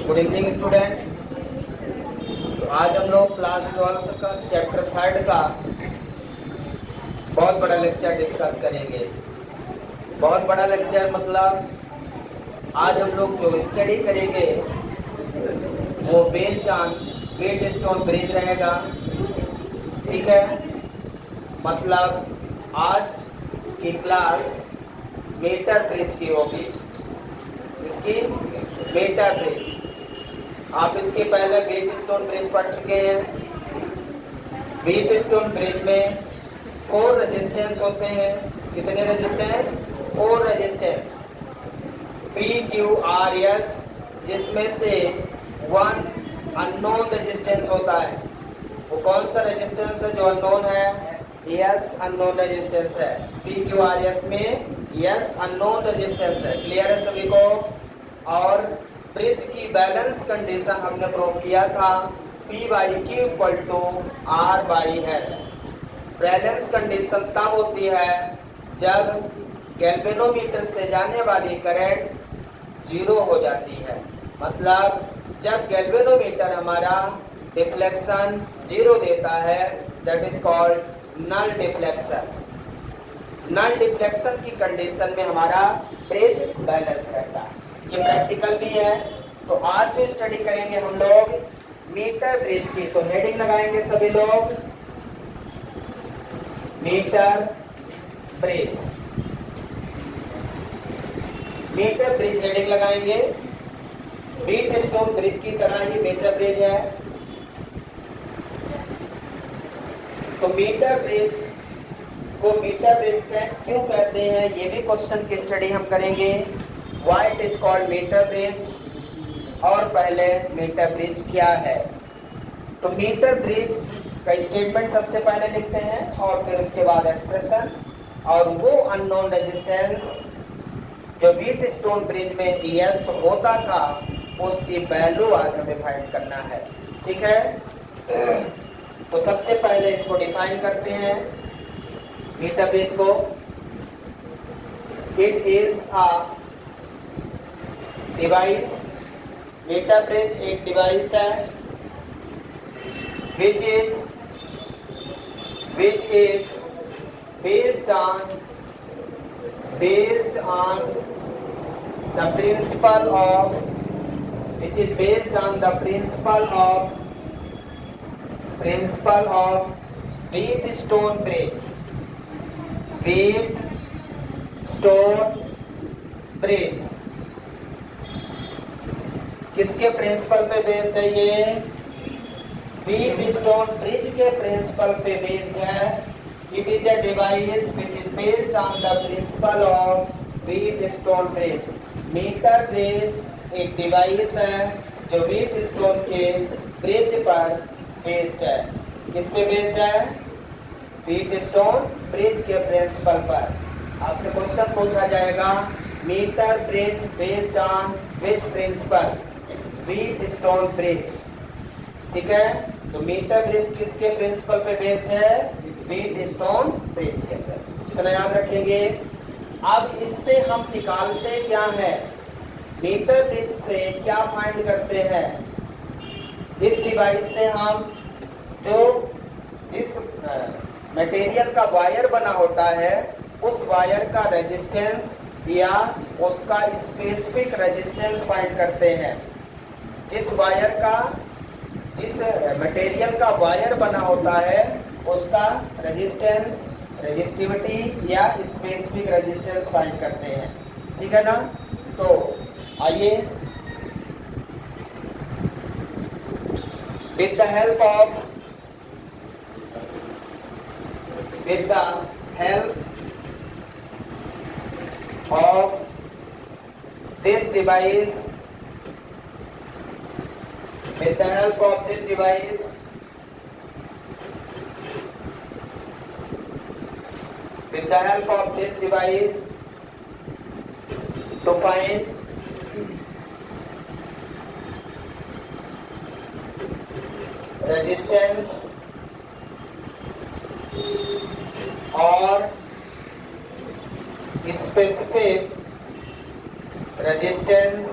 Good evening student. तो आज हम लोग क्लास 12 का चैप्टर 3 का बहुत बड़ा लेक्चर डिस्कस करेंगे। बहुत बड़ा लेक्चर मतलब आज हम लोग जो स्टडी करेंगे वो based on Wheatstone bridge रहेगा। ठीक है, मतलब आज की क्लास मीटर ब्रिज की होगी। इसकी मीटर ब्रिज, आप इसके पहले वेट स्टोन ब्रिज पढ़ चुके हैं। वेट स्टोन ब्रिज में 4 रेजिस्टेंस होते हैं। कितने resistance? 4 resistance P Q R S, जिसमें से 1 अननोन रेजिस्टेंस होता है। वो कौन सा रेजिस्टेंस है जो अननोन है? यस, अननोन रेजिस्टेंस है। पी क्यू आर एस में यस अननोन रेजिस्टेंस है। क्लियर है सभी को? और ब्रिज की बैलेंस कंडीशन हमने प्रूव किया था, P by Q equal to R by S. Balance condition तब होती है जब गैल्वेनोमीटर से जाने वाली करंट 0 हो जाती है। मतलब जब गैल्वेनोमीटर हमारा डिफ्लेक्शन 0 देता है, that is called null deflection. Null deflection की कंडीशन में हमारा ब्रिज बैलेंस रहता है। ये प्रैक्टिकल भी है। तो आज जो स्टडी करेंगे हम लोग मीटर ब्रिज की, तो हेडिंग लगाएंगे सभी लोग metre bridge. Metre bridge heading लगाएंगे। व्हीट स्टोन ब्रिज की तरह ही मीटर ब्रिज है। तो मीटर ब्रिज को मीटर ब्रिज क्यों कहते हैं, ये भी क्वेश्चन की स्टडी हम करेंगे। Why it is called metre bridge, और पहले मीटर ब्रिज क्या है। तो मीटर ब्रिज का स्टेटमेंट सबसे पहले लिखते हैं और फिर उसके बाद एक्सप्रेशन। और वो अननोन रेजिस्टेंस जो व्हीट स्टोन ब्रिज में ES होता था, उसकी वैल्यू आज हमें फाइंड करना है। ठीक है, तो सबसे पहले इसको डिफाइन करते हैं मीटर ब्रिज को। It is a device, metre bridge एक डिवाइस है which is based on the principle of Wheatstone bridge. Wheatstone bridge किसके प्रिंसिपल पे बेस्ड है? ये व्हीटस्टोन ब्रिज के प्रिंसिपल पे बेस्ड है। It is a device which is based on the principle of Wheatstone bridge. Metre bridge एक device है जो व्हीटस्टोन के ब्रिज पर बेस्ड है। किस पे बेस्ड है? व्हीटस्टोन ब्रिज के प्रिंसिपल पर। आपसे क्वेश्चन पूछा जाएगा metre bridge based on which principle? Wheatstone bridge. ठीक है, तो मीटर ब्रिज किसके प्रिंसिपल पे बेस्ड है? व्हीटस्टोन ब्रिज के प्रिंसिपल। इतना याद रखेंगे। अब इससे हम निकालते क्या है? मीटर ब्रिज से क्या फाइंड करते हैं? इस डिवाइस से हम जिस मटेरियल का वायर बना होता है, उस वायर का रेजिस्टेंस या उसका स्पेसिफिक रेजिस्टेंस फाइंड करते हैं। जिस मटेरियल का वायर बना होता है, उसका रेजिस्टेंस, रेजिस्टिविटी या स्पेसिफिक रेजिस्टेंस फाइंड करते हैं। ठीक है ना? तो आइए with the help of this device, with the help of this device, to find resistance or specific resistance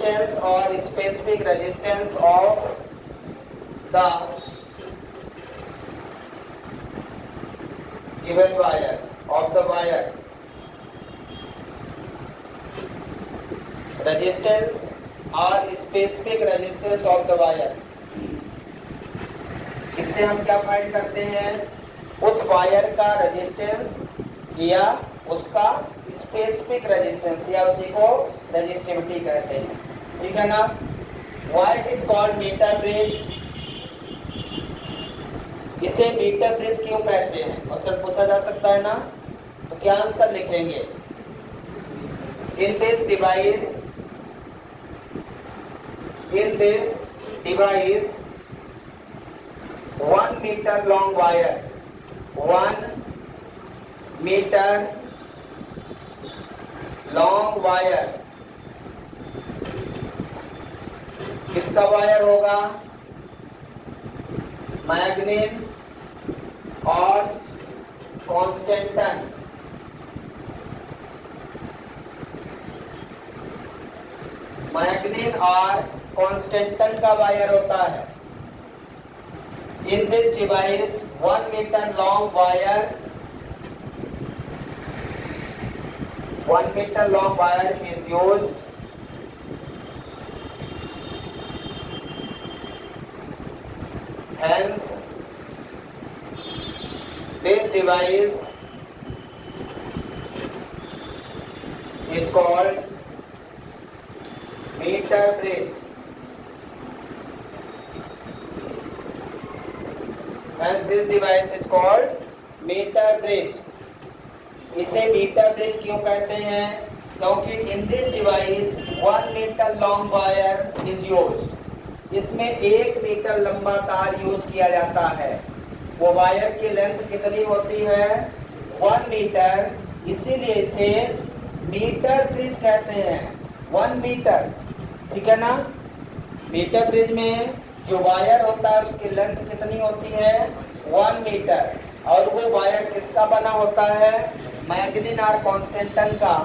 resistance or specific resistance of the given wire, of the wire. Resistance or specific resistance of the wire. इससे हम क्या find करते हैं? उस wire का resistance या उसका specific resistance या उसी को रेजिस्टिविटी कहते हैं, ठीक है ना? Why it is called metre bridge? इसे मीटर ब्रिज क्यों कहते हैं? क्वेश्चन पूछा जा सकता है ना, तो क्या आंसर लिखेंगे? इन this device, in this device 1 meter long wire, 1 meter long wire, किसका वायर होगा? मैग्नीन और कॉन्स्टेंटन। मैग्नीन और कॉन्स्टेंटन का वायर होता है। In this device 1 metre long wire, 1 metre long wire is used hence this device is called meter bridge, and this device is called meter bridge. इसे metre bridge क्यों कहते हैं? क्योंकि in this device 1 meter long wire is used. इसमें 1 metre लंबा तार use किया जाता है। वो वायर की लेंथ कितनी होती है? 1 मीटर, इसीलिए इसे मीटर ब्रिज कहते हैं। 1 मीटर, ठीक है ना? मीटर ब्रिज में जो वायर होता है उसकी लेंथ कितनी होती है? 1 मीटर। और वो वायर किसका बना होता है? मैग्नीन और कॉन्स्टेंटन का।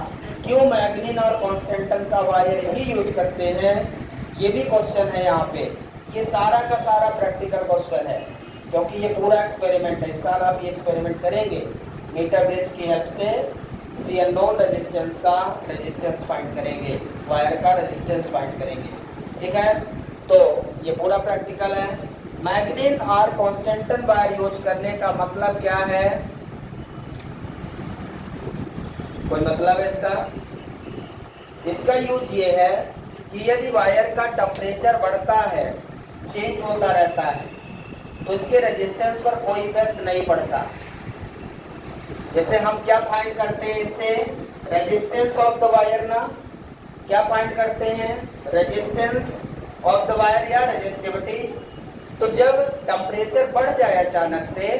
क्यों मैग्नीन और कॉन्स्टेंटन का वायर ही यूज करते हैं? ये भी क्वेश्चन है यहाँ पे। ये सारा का सारा प्रैक्टिकल क्वेश्चन है, क्योंकि ये पूरा एक्सपेरिमेंट है। इस साल आप ये एक्सपेरिमेंट करेंगे, मीटर ब्रिज की हेल्प से सी अननोन रेजिस्टेंस का रेजिस्टेंस फाइंड करेंगे, वायर का रेजिस्टेंस फाइंड करेंगे, ठीक है? तो ये पूरा प्रैक्टिकल है। मैग्नीन और कॉन्स्टेंटन वायर यूज करने का मतलब क्या है? कोई मतलब है इसका? इसका यूज ये है कि यदि वायर का टेम्परेचर बढ़ता है, चेंज होता रहता है, तो इसके रेजिस्टेंस पर कोई इफेक्ट नहीं पड़ता। जैसे हम क्या फाइंड करते हैं इससे? रेजिस्टेंस ऑफ द वायर ना, क्या फाइंड करते हैं? रेजिस्टेंस ऑफ द वायर या रेजिस्टिविटी। तो जब टेम्परेचर बढ़ जाए अचानक से,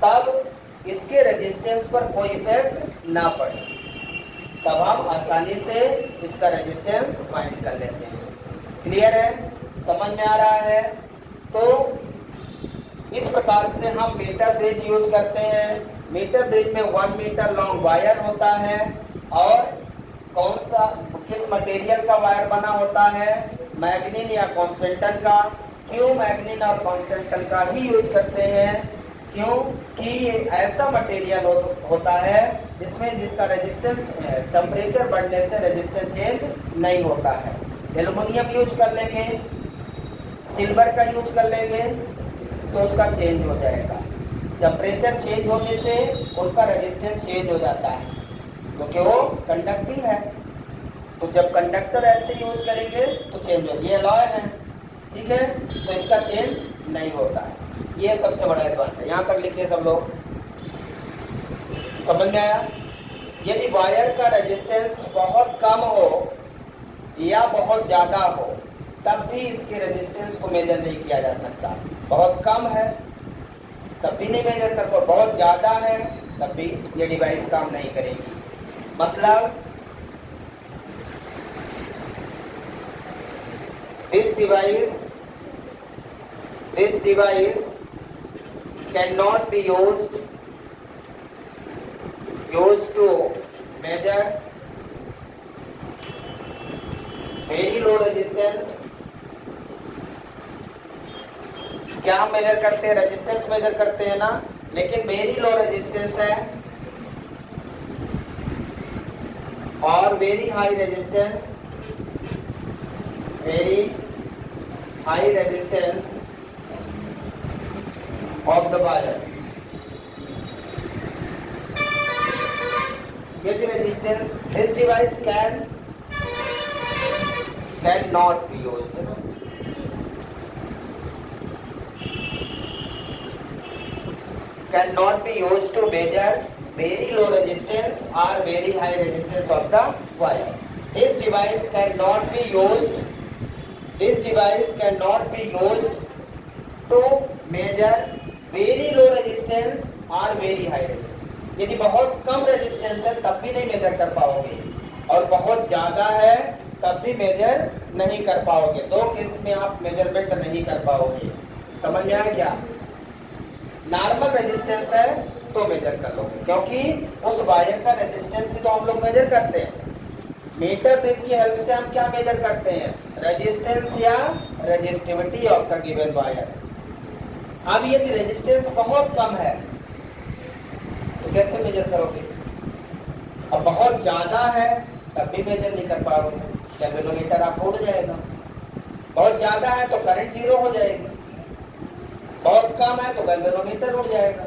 तब इसके रेजिस्टेंस पर कोई इफेक्ट ना पड़े, तब हम आसानी से इसका रेजिस्टेंस फाइंड कर लेते हैं। क्लियर है? समझ में आ रहा है? तो इस प्रकार से हम मीटर ब्रिज यूज करते हैं। मीटर ब्रिज में 1 मीटर लॉन्ग वायर होता है, और कौन सा, किस मटेरियल का वायर बना होता है? मैग्नीन या कॉन्स्टेंटन का। क्यों मैग्नीन और कॉन्स्टेंटन का ही यूज करते हैं? क्योंकि ये ऐसा मटेरियल होता है जिसका रेजिस्टेंस टेम्परेचर बढ़ने से रेजिस्टेंस चेंज नहीं होता है। एल्युमिनियम यूज कर लेंगे, सिल्वर का यूज कर लेंगे, तो उसका चेंज हो जाएगा। टेम्परेचर चेंज होने से उनका रेजिस्टेंस चेंज हो जाता है, क्योंकि वो कंडक्टिंग है। तो जब कंडक्टर ऐसे यूज करेंगे तो चेंज हो, ये लॉ है, ठीक है? तो इसका चेंज नहीं होता है। ये सबसे बड़ा एडवांटेज। यहाँ तक लिखिए सब लोग, समझ में आया? यदि वायर का रेजिस्टेंस बहुत कम हो या बहुत ज़्यादा हो, तब भी इसके रेजिस्टेंस को मेजर नहीं किया जा सकता। बहुत कम है तब भी नहीं मेजर कर पाओ, बहुत ज़्यादा है तब भी ये डिवाइस काम नहीं करेगी। मतलब this device cannot be used to measure क्या हम मेजर करते हैं? रेजिस्टेंस मेजर करते हैं ना, लेकिन वेरी लो रेजिस्टेंस है और very high resistance, very high resistance of the wire. Get the resistance. This device cannot be used. Cannot be used to measure very low resistance or very high resistance of the wire. This device cannot be used. This device cannot be used to measure very low resistance और very high resistance. यदि बहुत कम resistance है तब भी नहीं major कर पाओगे और बहुत ज्यादा है तब भी मेजर नहीं कर पाओगे। दो केस में आप मेजरमेंट नहीं कर पाओगे। समझ में आया क्या? नॉर्मल रेजिस्टेंस है तो मेजर कर लोगे, क्योंकि उस वायर का रेजिस्टेंस ही तो हम लोग मेजर करते हैं। मीटर ब्रिज की हेल्प से हम क्या मेजर करते हैं? रेजिस्टेंस या resistivity of the given wire. अब यदि रेजिस्टेंस बहुत कम है तो कैसे मेजर करोगे? अब बहुत ज्यादा है तब भी मेजर नहीं कर पाओगे, गैल्वेनोमीटर आपको उड़ जाएगा। बहुत ज्यादा है तो करंट जीरो हो जाएगी, बहुत कम है तो गैल्वेनोमीटर उड़ जाएगा,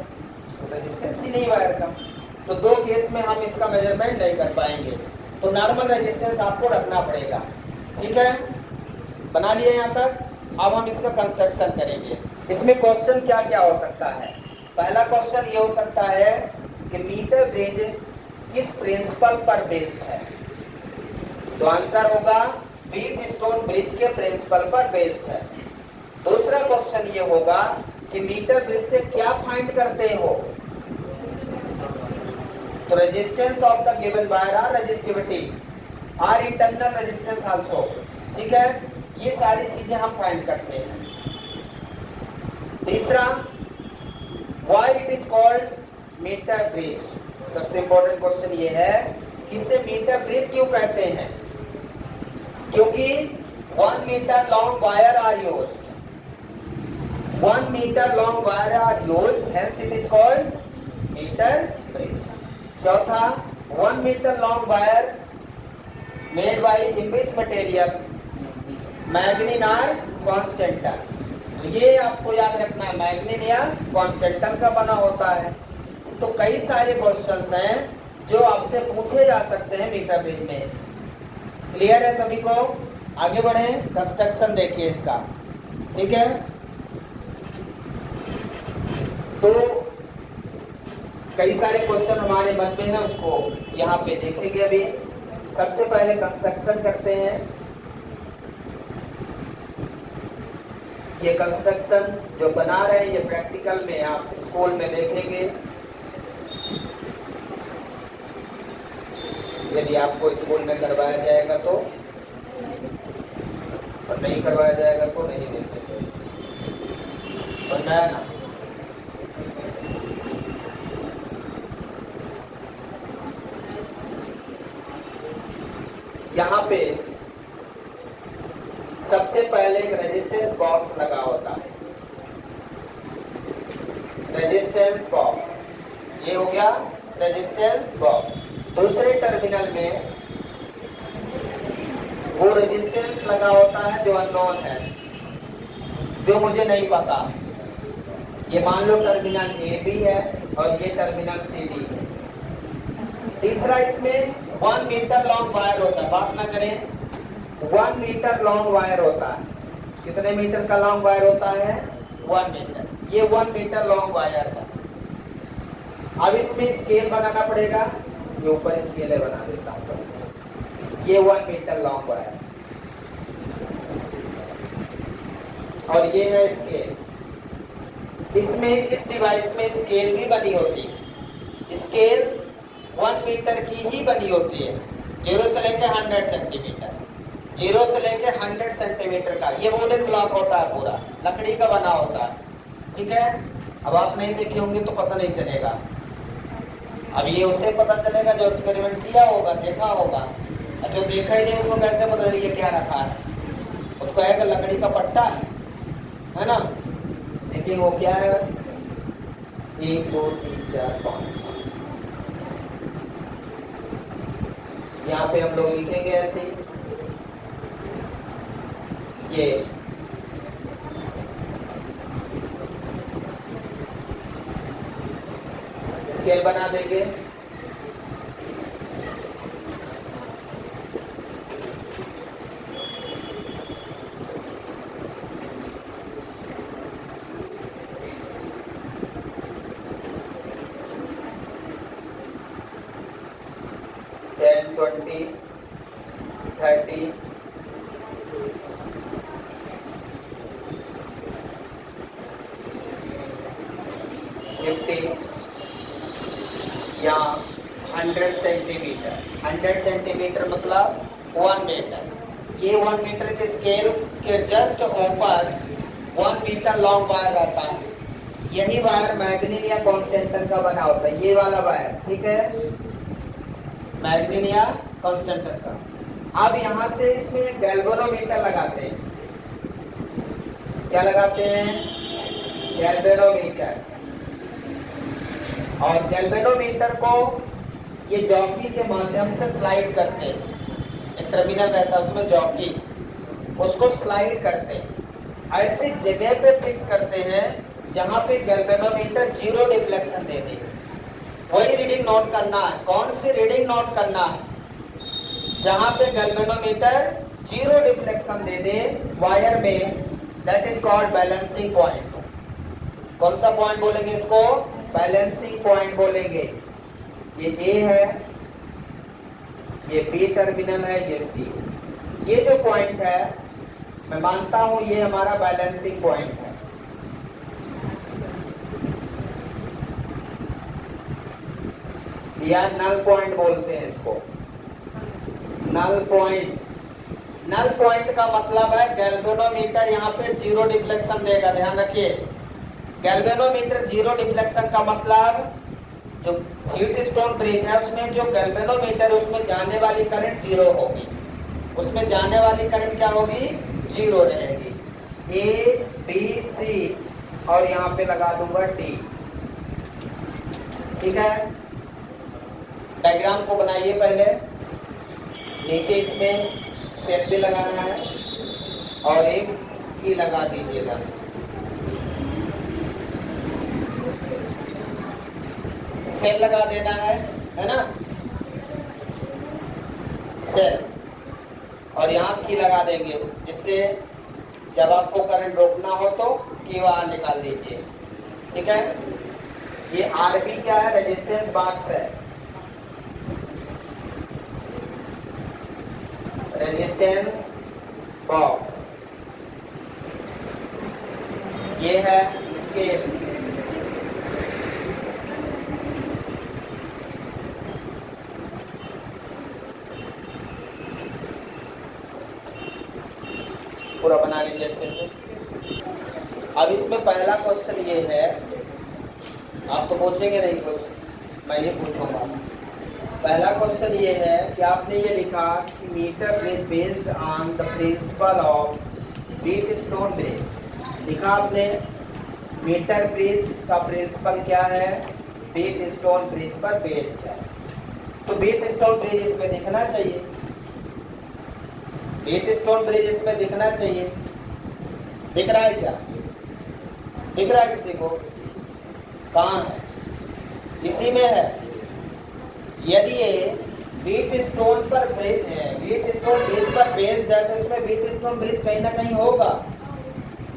रेजिस्टेंस ही नहीं वायर का। तो दो केस में हम इसका मेजरमेंट नहीं कर पाएंगे। तो नॉर्मल रेजिस्टेंस आपको रखना पड़ेगा। ठीक है, बना लिए यहाँ तक। अब हम इसका कंस्ट्रक्शन करेंगे। इसमें क्वेश्चन क्या क्या हो सकता है? पहला क्वेश्चन ये हो सकता है कि मीटर ब्रिज किस प्रिंसिपल पर बेस्ड है? तो आंसर होगा व्हीट स्टोन ब्रिज के प्रिंसिपल पर बेस्ड है। दूसरा क्वेश्चन ये होगा कि मीटर ब्रिज से क्या फाइंड करते हो? तो resistance of the given wire और रेजिस्टिविटी और इंटरनल रेजिस्टेंस आल्सो। ठीक है, ये सारी चीजें हम फाइंड करते हैं। तीसरा, why it is called metre bridge. सबसे इंपॉर्टेंट क्वेश्चन ये है कि इसे मीटर ब्रिज क्यों कहते हैं? क्योंकि 1 metre long wire are used, 1 metre long wire are used, hence it is called metre bridge. चौथा, 1 metre long wire made by in which material? Manganin और कॉन्स्टेंटन। ये आपको याद रखना है, मैग्नीन या कॉन्स्टेंटन का बना होता है। तो कई सारे क्वेश्चंस हैं जो आपसे पूछे जा सकते हैं मीटर ब्रिज में। क्लियर है सभी को? आगे बढ़े, कंस्ट्रक्शन देखिए इसका। ठीक है, तो कई सारे क्वेश्चन हमारे मन में है, उसको यहाँ पे देखेंगे। अभी सबसे पहले कंस्ट्रक्शन करते हैं। ये कंस्ट्रक्शन जो बना रहे हैं ये प्रैक्टिकल में आप स्कूल में देखेंगे। यदि आपको स्कूल में करवाया जाएगा तो, और नहीं करवाया जाएगा तो नहीं देखेंगे। समझ आया ना? यहाँ पे सबसे पहले एक रेजिस्टेंस बॉक्स लगा होता है। रेजिस्टेंस बॉक्स, ये हो गया रेजिस्टेंस बॉक्स। दूसरे टर्मिनल में वो रेजिस्टेंस लगा होता है जो अननोन है, जो मुझे नहीं पता। ये मान लो टर्मिनल ए बी है और ये टर्मिनल सी डी है। तीसरा, इसमें 1 मीटर लॉन्ग वायर होता है। बात ना करें, 1 मीटर लॉन्ग वायर होता है। कितने मीटर का लॉन्ग वायर होता है? 1 मीटर। ये 1 मीटर लॉन्ग वायर है। अब इसमें स्केल बनाना पड़ेगा। ये ऊपर स्केल बना देता हूँ। ये 1 मीटर लॉन्ग वायर और ये है स्केल। इसमें इस डिवाइस में स्केल भी बनी होती है। स्केल 1 मीटर की ही बनी होती है, 0 से लेकर 100 सेंटीमीटर, 0 से लेकर 100 सेंटीमीटर का। ये वुडन ब्लॉक होता है, पूरा लकड़ी का बना होता है। ठीक है, अब आप नहीं देखे होंगे तो पता नहीं चलेगा। अब ये उसे पता चलेगा जो एक्सपेरिमेंट किया होगा, देखा होगा। जो देखा ही नहीं उसको कैसे पता चलेगा ये क्या रखा है? उसको कहेगा लकड़ी का पट्टा है ना। लेकिन वो क्या है, 1 2 3 4 5। यहाँ पे हम लोग लिखेंगे ऐसे ये स्केल बना देंगे। टेन 20 30 50 या 100 सेंटीमीटर। 100 सेंटीमीटर मतलब 1 मीटर। ये 1 मीटर के स्केल के जस्ट ऊपर 1 मीटर लॉन्ग वायर रहता है। यही वायर मैग्नीन या कॉन्स्टेंटन का बना होता है, ये वाला वायर, ठीक है, मैग्नीन या कॉन्स्टेंटन का। अब यहाँ से इसमें एक गैल्वेनोमीटर लगाते हैं। क्या लगाते हैं? गैल्वेनोमीटर। और गैल्वेनोमीटर को ये जॉकी के माध्यम से स्लाइड करते हैं। एक टर्मिनल रहता है उसमें जॉकी, उसको स्लाइड करते हैं। ऐसे जगह पे फिक्स करते हैं जहां पे गैल्वेनोमीटर 0 डिफ्लेक्शन दे दे। वही रीडिंग नोट करना है। कौन सी रीडिंग नोट करना है? जहां पे गैल्वेनोमीटर 0 डिफ्लेक्शन दे दे वायर में, that is called balancing point. कौन सा पॉइंट बोलेंगे इसको? बैलेंसिंग पॉइंट बोलेंगे। ये ए है, ये बी टर्मिनल है, ये सी। ये जो पॉइंट है मैं मानता हूं ये हमारा बैलेंसिंग पॉइंट है। या नल पॉइंट बोलते हैं इसको, नल पॉइंट। नल पॉइंट का मतलब है गैल्वेनोमीटर यहाँ पे 0 डिफ्लेक्शन देगा। ध्यान रखिए, गैल्वेनोमीटर 0 डिफ्लेक्शन का मतलब जो हीट स्टोन ब्रिज है उसमें जो गैल्वेनोमीटर उसमें जाने वाली करंट 0 होगी। उसमें जाने वाली करंट क्या होगी? 0 रहेगी। ए बी सी और यहाँ पे लगा दूंगा डी। ठीक है, डायग्राम को बनाइए पहले। नीचे इसमें सेल भी लगाना है और एक की लगा दीजिएगा। सेल लगा देना है ना, सेल, और यहाँ की लगा देंगे, जिससे जब आपको करंट रोकना हो तो की बाहर निकाल दीजिए। ठीक है, ये आरबी क्या है? रेजिस्टेंस बॉक्स है, रेजिस्टेंस बॉक्स। ये है स्केल। पूरा बना लीजिए अच्छे से। अब इसमें पहला क्वेश्चन ये है, आप तो पूछेंगे नहीं क्वेश्चन, मैं ये पूछूंगा। पहला क्वेश्चन ये है कि आपने ये लिखा कि metre bridge based on the principle of Wheatstone bridge. लिखा आपने मीटर ब्रिज का प्रिंसिपल क्या है? बीट स्टोन ब्रिज पर बेस्ड है। तो बीट स्टोन ब्रिज इसमें दिखना चाहिए, बीट स्टोन ब्रिज इसमें दिखना चाहिए। दिख रहा है क्या? दिख रहा है किसी को? कहाँ है? इसी में है। यदि ये बीट स्टोन पर ब्रिज है, बीट स्टोन ब्रिज पर बेस्ड है, तो इसमें बीट स्टोन ब्रिज कहीं ना कहीं होगा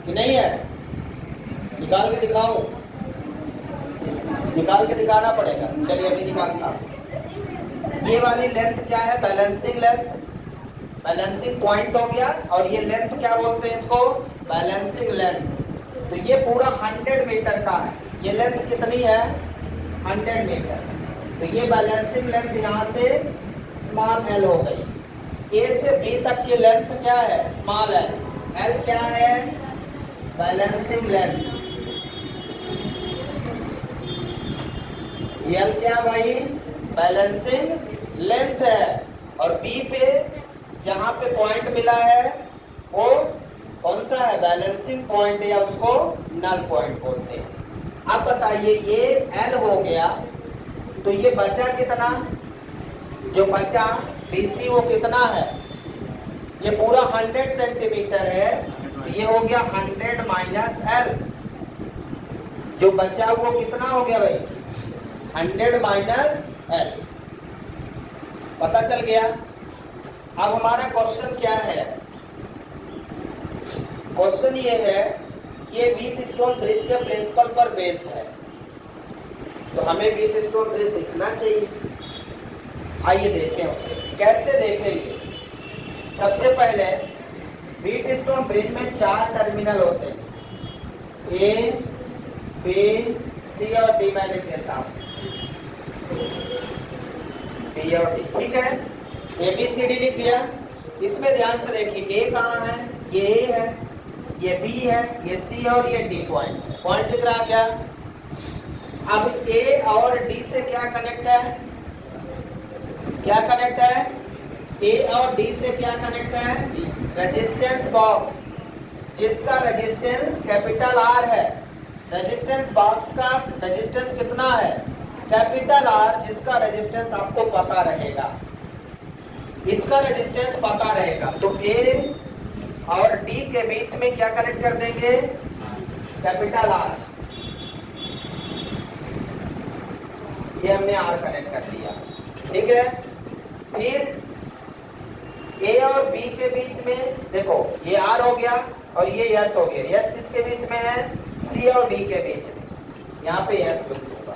कि नहीं है? निकाल के दिखाऊं? निकाल के दिखाना पड़ेगा। चलिए अभी निकालता। ये वाली लेंथ क्या है? बैलेंसिंग लेंथ, बैलेंसिंग पॉइंट हो गया। और ये लेंथ क्या बोलते हैं इसको? Balancing length. तो ये पूरा 100 मीटर का है। ये लेंथ कितनी है? 100 मीटर। तो ये बैलेंसिंग लेंथ यहाँ से स्मॉल एल हो गई। ए से बी तक की लेंथ क्या है? Small L. एल क्या है? Balancing length. एल क्या भाई? बैलेंसिंग लेंथ है। और बी पे जहां पे पॉइंट मिला है वो कौन सा है, बैलेंसिंग पॉइंट या उसको नल पॉइंट बोलते हैं। अब बताइए ये L हो गया, तो ये बचा कितना, जो बचा BC वो कितना है, ये पूरा 100 सेंटीमीटर है, तो ये हो गया 100 माइनस L, जो बचा वो कितना हो गया भाई, 100 माइनस L। पता चल गया। अब हमारा क्वेश्चन क्या है, क्वेश्चन ये है कि ये व्हीटस्टोन ब्रिज के प्रिंसिपल पर बेस्ड है, तो हमें व्हीटस्टोन ब्रिज दिखना चाहिए। आइए देखें उसे, कैसे देखेंगे। सबसे पहले व्हीटस्टोन ब्रिज में 4 टर्मिनल होते हैं, A, B, C और D। मैं लिख देता हूं B और D, ठीक है। ABCD लिख दिया। इसमें ध्यान से देखिए, A कहाँ है, ये A है, ये B है, ये C और ये D पॉइंट दिख रहा क्या। अब A और D से क्या कनेक्ट है, क्या कनेक्ट है, A और D से क्या कनेक्ट है, रेजिस्टेंस बॉक्स, जिसका रेजिस्टेंस कैपिटल R है। रेजिस्टेंस बॉक्स का रेजिस्टेंस कितना है, कैपिटल R, जिसका रेजिस्टेंस आपको पता रहेगा, इसका रेजिस्टेंस पता रहेगा। तो A और D के बीच में क्या कनेक्ट कर देंगे, कैपिटल R, ये हमने R कनेक्ट कर दिया, ठीक है। फिर A और B के बीच में देखो, ये R हो गया और ये S हो गया। S किसके बीच में है, C और D के बीच में, यहाँ पे S लिख दूंगा।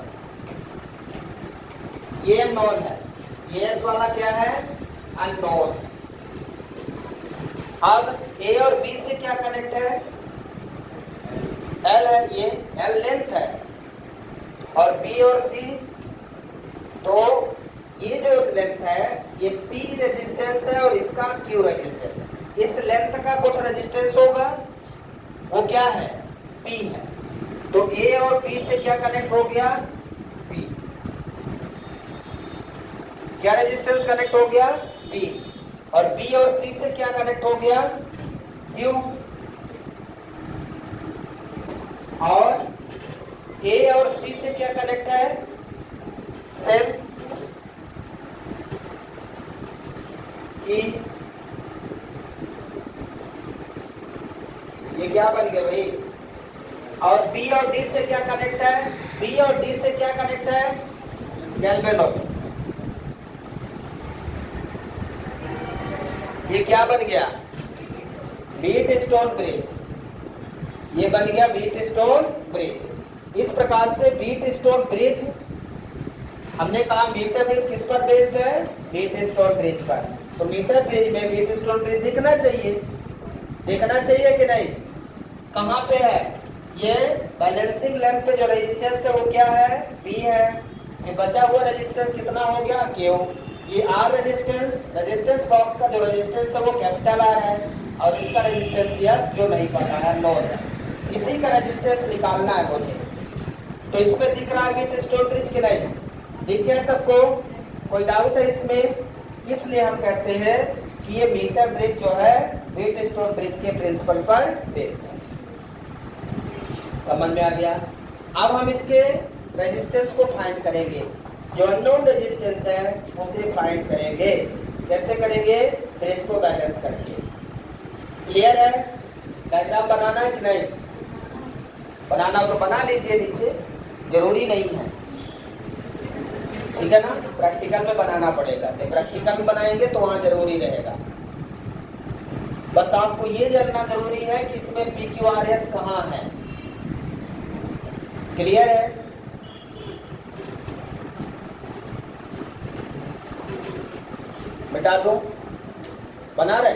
ये अननोन है, ये S वाला क्या है, अननोन। अब A और B से क्या कनेक्ट है, L है, ये L लेंथ है, और B और C, तो ये जो लेंथ है ये P रेजिस्टेंस है और इसका Q रेजिस्टेंस। इस लेंथ का कुछ रेजिस्टेंस होगा, वो क्या है, P है। तो A और B से क्या कनेक्ट हो गया, P, क्या रेजिस्टेंस कनेक्ट हो गया, P। और B और C से क्या कनेक्ट हो गया, Q। और A और C से क्या कनेक्ट है, सेम E। ये क्या बन गया भाई। और B और D से क्या कनेक्ट है, B और D से क्या कनेक्ट है, गैल्वेनो। ये क्या बन गया, व्हीटस्टोन ब्रिज, ये बन गया व्हीटस्टोन ब्रिज। इस प्रकार से व्हीटस्टोन ब्रिज, हमने कहा मीटर ब्रिज किस पर बेस्ड है, व्हीटस्टोन ब्रिज पर। तो मीटर ब्रिज में व्हीटस्टोन ब्रिज दिखना चाहिए, दिखना चाहिए कि नहीं। कहाँ पे है, ये बैलेंसिंग लेंथ पे जो रेजिस्टेंस है वो क्या है, P है। ये बचा हुआ रेजिस्टेंस कितना हो गया, Q। ये R रेजिस्टेंस बॉक्स का जो रेजिस्टेंस है वो कैपिटल R है, और इसका रेजिस्टेंस S जो नहीं पता है, नोन है। इसी का रेजिस्टेंस निकालना है मुझे। तो इसमें दिख रहा है व्हीटस्टोन ब्रिज कि नहीं, दिख गया सबको, कोई डाउट है इसमें। इसलिए हम कहते हैं कि ये मीटर ब्रिज जो है व्हीटस्टोन ब्रिज के प्रिंसिपल पर बेस्ड है। समझ में आ गया। अब हम इसके रेजिस्टेंस को फाइंड करेंगे, जो अननोन रेजिस्टेंस है उसे फाइंड करेंगे। कैसे करेंगे, ब्रिज को बैलेंस करके। क्लियर है, डायग्राम बनाना है कि नहीं, बनाना हो तो बना लीजिए, नीचे जरूरी नहीं है, ठीक है ना। प्रैक्टिकल में बनाना पड़ेगा, तो प्रैक्टिकल में बनाएंगे तो वहां जरूरी रहेगा। बस आपको ये जानना जरूरी है कि इसमें PQRS कहाँ है। क्लियर है, मिटा दो, बना रहे,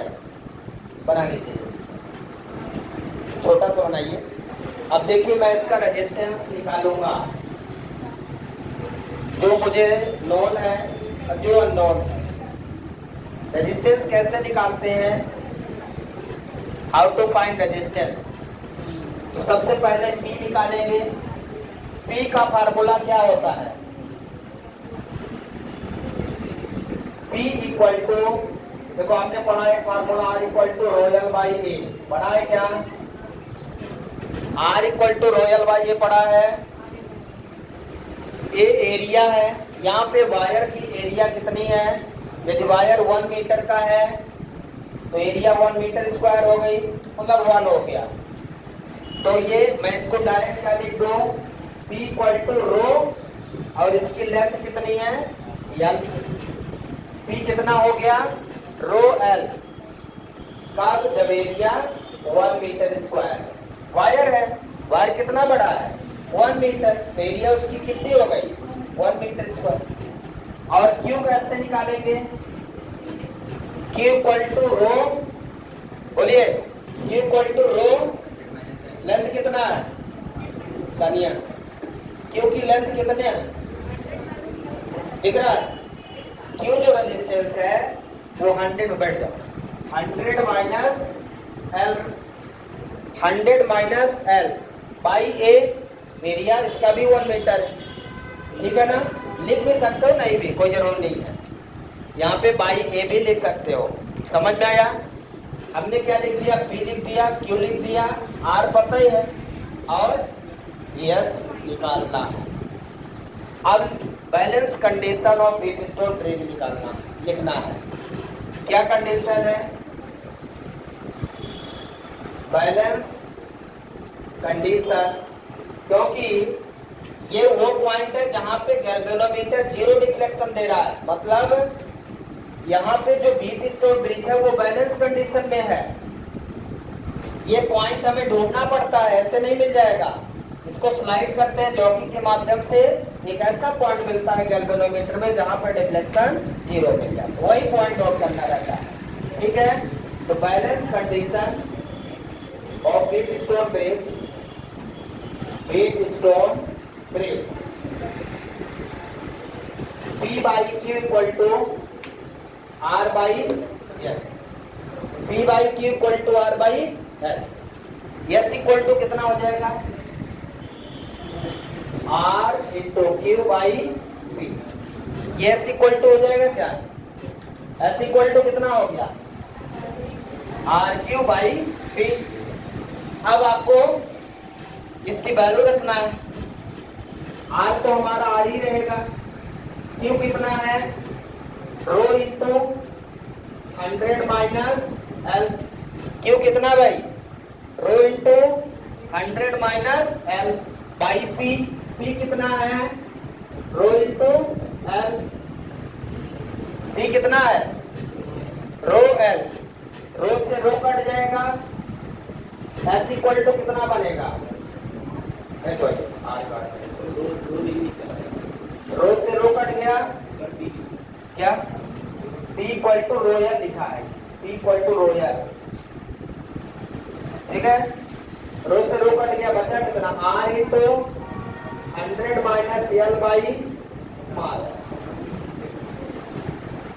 बना लीजिए, छोटा सा बनाइए। अब देखिए मैं इसका रेजिस्टेंस निकालूंगा, जो मुझे नोन है और जो अननोन है। रेजिस्टेंस कैसे निकालते हैं, हाउ टू फाइंड रेजिस्टेंस। तो सबसे पहले P निकालेंगे। P का फार्मूला क्या होता है, P इक्वल टू देखो आपने पढ़ा है formula R equal to rho L by A, पढ़ा है क्या? R equal to rho L by A पढ़ा है। ए एरिया है, यहाँ पे वायर की एरिया कितनी है? यदि वायर 1 मीटर का है तो एरिया 1 मीटर स्क्वायर हो गई, मतलब 1 हो गया। तो ये मैं इसको डायरेक्ट क्या लिख दूं? P इक्वल टू रो, और इसकी लेंथ कितनी है? L। P कितना हो गया? रो L। कब? जब एरिया 1 मीटर स्क्वायर। वायर है, वायर कितना बड़ा है? 1 मीटर, एरिया उसकी कितनी हो गई? 1 मीटर स्क्वायर। और Q कैसे निकालेंगे? Q इक्वल टू रो, बोलिए, Q equal to rho, length कितना है सानिया? Q की लेंथ कितने है? दिख रहा है? Q जो रेजिस्टेंस है वो 100 में बैठ जाओ, 100 minus L, 100 minus L by A, area इसका भी 1 मीटर है, ठीक है ना? लिख भी सकते हो, नहीं भी कोई जरूर नहीं है, यहाँ पे बाई ए भी लिख सकते हो। समझ में आया? हमने क्या लिख दिया? P लिख दिया, Q लिख दिया, R पता ही है, और S निकालना है। अब balance condition of Wheatstone bridge निकालना, लिखना है। क्या कंडीशन है? बैलेंस कंडीशन, क्योंकि ये वो पॉइंट है जहां पे गैल्वेनोमीटर 0 डिफ्लेक्शन दे रहा है, मतलब यहाँ पे जो व्हीटस्टोन ब्रिज है वो बैलेंस कंडीशन में है। ये पॉइंट हमें ढूंढना पड़ता है, ऐसे नहीं मिल जाएगा। इसको स्लाइड करते हैं जॉकी के माध्यम से, एक ऐसा पॉइंट मिलता है गैल्वेनोमीटर में जहां पर डिफ्लेक्शन 0 मिल जाता है, वही पॉइंट नोट करना रहता है, ठीक है? तो balance condition of Wheatstone bridge, Wheatstone bridge, P by Q equal to R by S, P by Q equal to R by S, S equal to कितना हो जाएगा? R into Q by P, ये S equal to हो जाएगा क्या? S equal to कितना हो गया? RQ by P। अब आपको इसकी वैल्यू रखना है, R तो हमारा R ही रहेगा, Q कितना है? Rho into 100 minus L, Q कितना भाई? Rho into 100 minus L by P, P कितना है? रो इंटू L, P कितना है? रो L, रो से रो कट जाएगा, S इक्वल टू कितना बनेगा? रो से रो कट गया, क्या? P इक्वल टू रोयल लिखा है, P इक्वल टू रोयल, ठीक है? रो से रो कट गया, बचा कितना? R into 100 minus L by small.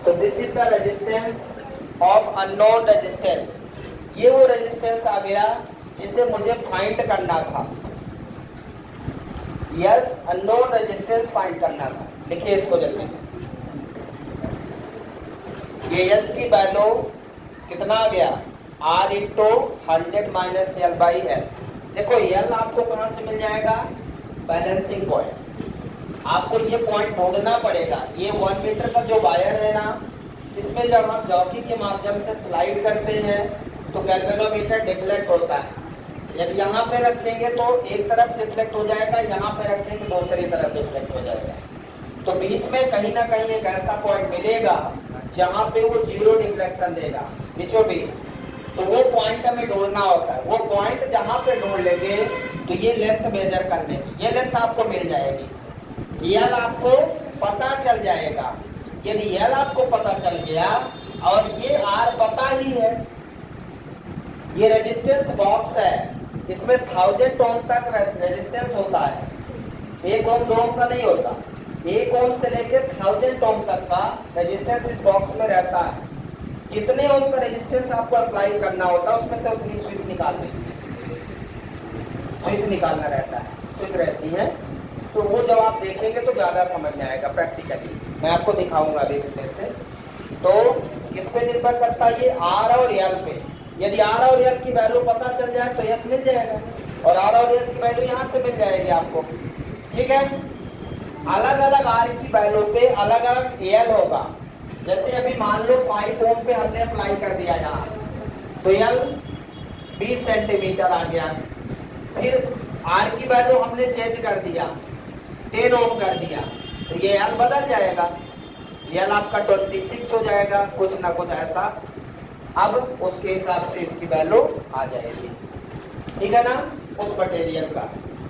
So this is the resistance of unknown resistance. ये वो रेजिस्टेंस आ गया जिसे मुझे फाइंड करना था। यस, अननोन रेजिस्टेंस फाइंड करना था। लिखिए इसको जल्दी से। ये यस की वैल्यू कितना आ गया? R into 100 minus L by L। देखो L आपको कहाँ से मिल जाएगा? Balancing point. आपको ये पॉइंट ढूंढना पड़ेगा। ये 1 मीटर का जो वायर है ना, इसमें जब हम जॉकी के माध्यम से स्लाइड करते हैं तो गैल्वेनोमीटर डिफ्लेक्ट होता है। यदि यहाँ पे रखेंगे तो एक तरफ डिफ्लेक्ट हो जाएगा, यहाँ पे रखेंगे दूसरी तरफ डिफ्लेक्ट हो जाएगा। तो बीच में कहीं ना कहीं एक ऐसा पॉइंट मिलेगा जहाँ पे वो 0 डिफ्लेक्शन देगा, बीचों बीच। तो वो पॉइंट हमें ढूंढना होता है। वो पॉइंट जहाँ पे ढूंढ लेंगे तो ये लेंथ मेजर कर लेंगे, ये लेंथ आपको मिल जाएगी। L आपको पता चल जाएगा। यदि L आपको पता चल गया और ये R पता ही है, ये रेजिस्टेंस बॉक्स है, इसमें 1000 ओम तक रेजिस्टेंस होता है, 1 ओम 2 ओम का नहीं होता। 1 ओम से लेकर 1000 ओम तक का रेजिस्टेंस इस बॉक्स में रहता है। कितने ओम का रेजिस्टेंस आपको अप्लाई करना होता है उसमें से उतनी स्विच निकाल दीजिए। स्विच निकालना रहता है, स्विच रहती है। तो वो जब आप देखेंगे तो ज़्यादा समझ में आएगा प्रैक्टिकली। मैं आपको दिखाऊंगा अभी फिर से। तो किस पे निर्भर करता है? ये आर और एल पे। यदि आर और एल की वैल्यू पता चल जाए तो यस मिल जाएगा, और आर और एल की वैल्यू यहाँ से मिल जाएगी आपको। ठीक है, अलग अलग आर की वैल्यू पे अलग अलग एल होगा। जैसे अभी मान लो 5 ओम पे हमने अप्लाई कर दिया यहाँ, तो एल 20 सेंटीमीटर आ गया। फिर आर की वैल्यू हमने चेंज कर दिया, 10 ओम कर दिया, तो ये एल बदल जाएगा, एल आपका 26 हो जाएगा, कुछ ना कुछ ऐसा। अब उसके हिसाब से इसकी वैल्यू आ जाएगी। ठीक है ना, उस मटेरियल का।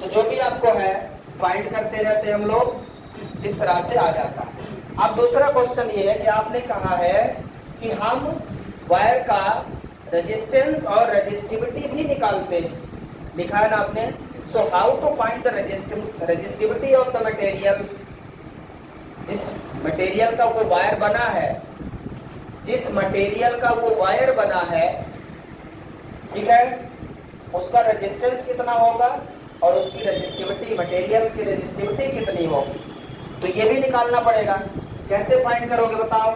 तो जो भी आपको है फाइंड करते रहते हम लोग, इस तरह से आ जाता है। अब दूसरा क्वेश्चन ये है कि आपने कहा है कि हम वायर का रेजिस्टेंस और रेजिस्टिविटी भी निकालते हैं, लिखा है ना आपने। So how to find the resistivity of the material. जिस मटेरियल का वो वायर बना है, जिस मटेरियल का वो वायर बना है, ठीक है, उसका रेजिस्टेंस कितना होगा और उसकी रेजिस्टिविटी, मटेरियल की रेजिस्टिविटी कितनी होगी, तो ये भी निकालना पड़ेगा। कैसे फाइंड करोगे बताओ?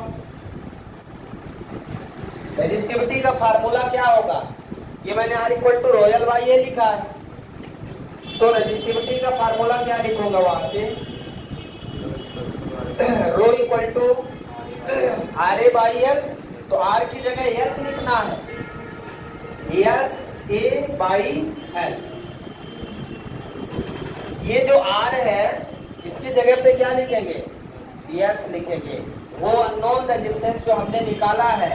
रेजिस्टिविटी का फार्मूला क्या होगा? ये मैंने R equal to rho L by A लिखा है, तो रेजिस्टिविटी का फार्मूला क्या लिखूंगा वहां से? Rho equal to R A by L. तो आर की जगह एस लिखना है, एस ए बाई एल। ये जो आर है इसकी जगह पे क्या लिखेंगे? एस लिखेंगे। वो अननोन रेजिस्टेंस जो हमने निकाला है,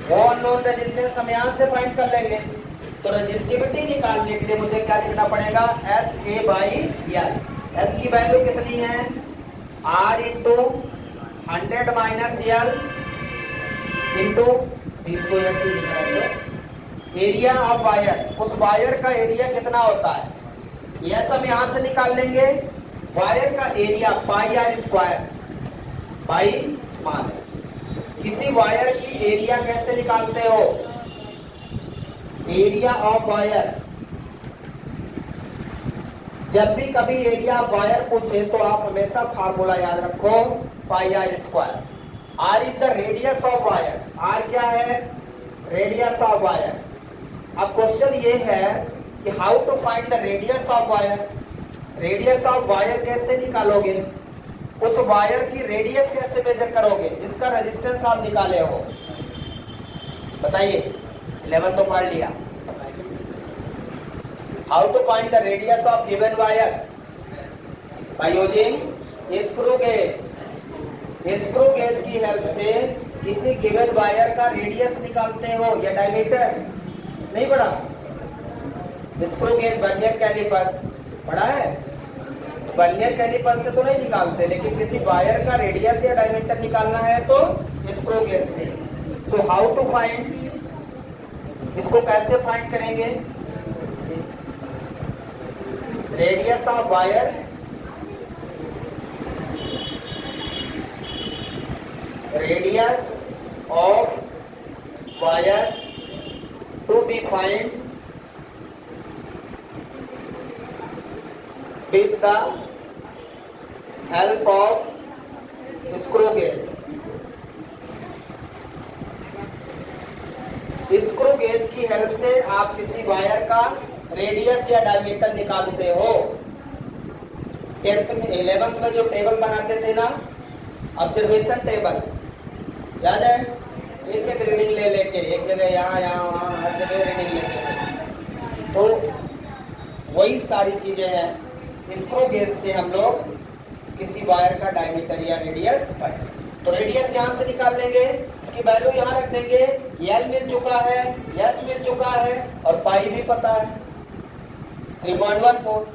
वो अननोन रेजिस्टेंस हम यहां से फाइंड कर लेंगे। तो रेजिस्टिविटी निकालने के लिए मुझे क्या लिखना पड़ेगा? S A by L. S की वैल्यू कितनी है? R into 100 minus L into 20 को ऐसे लिखा है। एरिया ऑफ वायर, उस वायर का एरिया कितना होता है? यस हम यहां से निकाल लेंगे। वायर का area pi R square, pi small है। किसी वायर की एरिया कैसे निकालते हो? Area of wire. जब भी कभी एरिया ऑफ वायर पूछे तो आप हमेशा फार्मूला याद रखो, pi R square. R is the radius of wire. R क्या है? Radius of wire. अब क्वेश्चन ये है कि how to find the radius of wire. Radius of wire कैसे निकालोगे? उस वायर की रेडियस कैसे मेजर करोगे जिसका रेजिस्टेंस आप निकाले हो? बताइए, 11 तो पढ़ लिया। How to find the radius of given wire? By using screw gauge. Screw gauge की हेल्प से किसी गिवन वायर का रेडियस निकालते हो या डायमीटर। नहीं पढ़ा? स्क्रू गेज, वर्नियर कैलिपर्स पढ़ा है? वर्नियर कैलिपर्स से तो नहीं निकालते, लेकिन किसी वायर का रेडियस या डायमीटर निकालना है तो स्क्रू गेज से। सो हाउ टू फाइंड, इसको कैसे फाइंड करेंगे? Radius of wire, radius of wire to be find with the help of screw gauge। Screw gauge की हेल्प से आप किसी वायर का रेडियस या डायमीटर निकालते हो। 10th में 11th में जो टेबल बनाते थे ना, ऑब्जर्वेशन टेबल, याद है? एक एक रीडिंग ले लेके, एक जगह यहाँ यहाँ वहाँ हर जगह रीडिंग लेते थे। तो वही सारी चीजें हैं। स्क्रू गेज से हम लोग किसी वायर का डायमीटर या रेडियस पाए। तो रेडियस यहाँ से निकाल लेंगे, इसकी वैल्यू यहाँ रख देंगे। एल मिल चुका है, एस मिल चुका है और पाई भी पता है 3.14।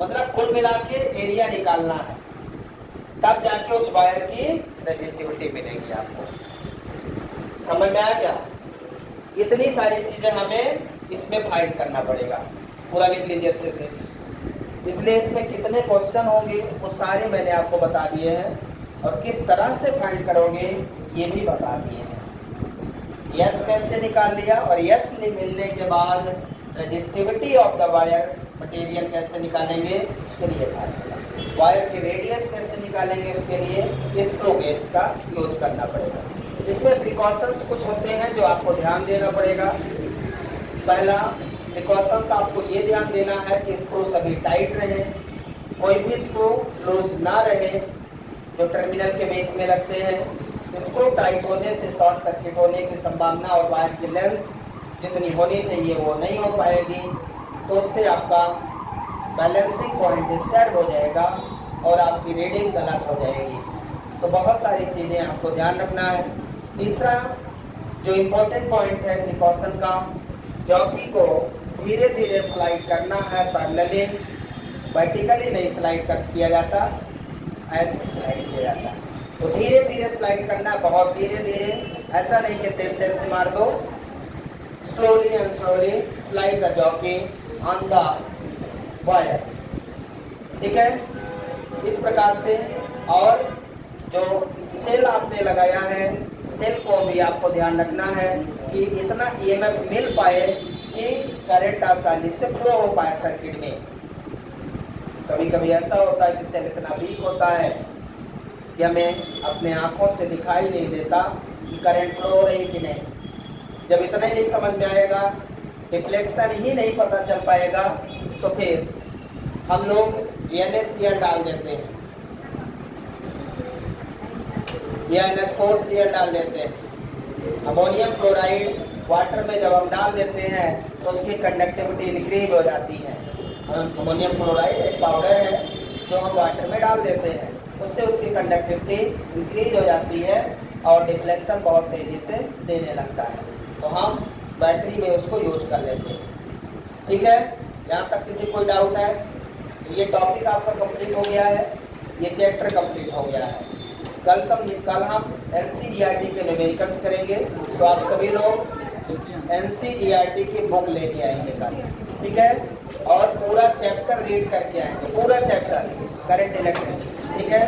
मतलब कुल मिला के एरिया निकालना है, तब जाके उस वायर की रेजिस्टिविटी मिलेगी आपको। समझ में आया क्या? इतनी सारी चीजें हमें इसमें फाइंड करना पड़ेगा। पूरा लिख लीजिए अच्छे से। इसलिए इसमें कितने क्वेश्चन होंगे वो सारे मैंने आपको बता दिए हैं, और किस तरह से फाइंड करोगे ये भी बता दिए हैं। यस कैसे निकाल दिया, और यस मिलने के बाद resistivity of the wire material कैसे निकालेंगे उसके लिए फार्मूला। वायर की रेडियस कैसे निकालेंगे उसके लिए स्क्रू गेज का यूज करना पड़ेगा। इसमें प्रिकॉशंस कुछ होते हैं जो आपको ध्यान देना पड़ेगा। पहला प्रिकॉशंस आपको ये ध्यान देना है कि स्क्रू सभी टाइट रहे, कोई भी स्क्रू लूज ना रहे जो टर्मिनल के बीच में लगते हैं। स्क्रू टाइट होने से शॉर्ट सर्किट होने की संभावना और वायर की लेंथ जितनी होनी चाहिए वो नहीं हो पाएगी, तो उससे आपका बैलेंसिंग पॉइंट डिस्टर्ब हो जाएगा और आपकी रीडिंग गलत हो जाएगी। तो बहुत सारी चीज़ें आपको ध्यान रखना है। तीसरा जो इम्पोर्टेंट पॉइंट है प्रिकॉशन का, जॉकी को धीरे धीरे स्लाइड करना है, पैरेलली वर्टिकली नहीं स्लाइड किया जाता, ऐसे स्लाइड किया जाता है। तो धीरे धीरे स्लाइड करना, बहुत धीरे धीरे, ऐसा नहीं कि तेज से ऐसे मार दो। Slowly and slowly slide the jockey on the wire, ठीक है, इस प्रकार से। और जो सेल आपने लगाया है, सेल को भी आपको ध्यान रखना है कि इतना ईएमएफ मिल पाए कि करंट आसानी से फ्लो हो पाए सर्किट में। कभी कभी ऐसा होता है कि सेल इतना वीक होता है कि हमें अपने आंखों से दिखाई नहीं देता कि करंट फ्लो हो रही कि नहीं। जब इतना ही नहीं समझ में आएगा, रिफ्लेक्शन ही नहीं पता चल पाएगा, तो फिर हम लोग NaCl डाल देते हैं या NH4Cl डाल देते हैं। अमोनियम क्लोराइड वाटर में जब हम डाल देते हैं तो उसकी कंडक्टिविटी इंक्रीज हो जाती है। अमोनियम क्लोराइड एक पाउडर है जो हम वाटर में डाल देते हैं, उससे उसकी कंडक्टिविटी इंक्रीज हो जाती है और डिफ्लेक्शन बहुत तेज़ी से देने लगता है, तो हम बैटरी में उसको यूज कर लेते हैं। ठीक है, यहाँ तक किसी कोई डाउट है? ये टॉपिक आपका कंप्लीट हो गया है, ये चैप्टर कंप्लीट हो गया है। कल हम NCERT के न्यूमेरिकल्स करेंगे, तो आप सभी लोग NCERT की बुक लेके आएंगे कल, ठीक है, और पूरा चैप्टर रीड करके आएंगे, पूरा चैप्टर करंट इलेक्ट्रिसिटी, ठीक है।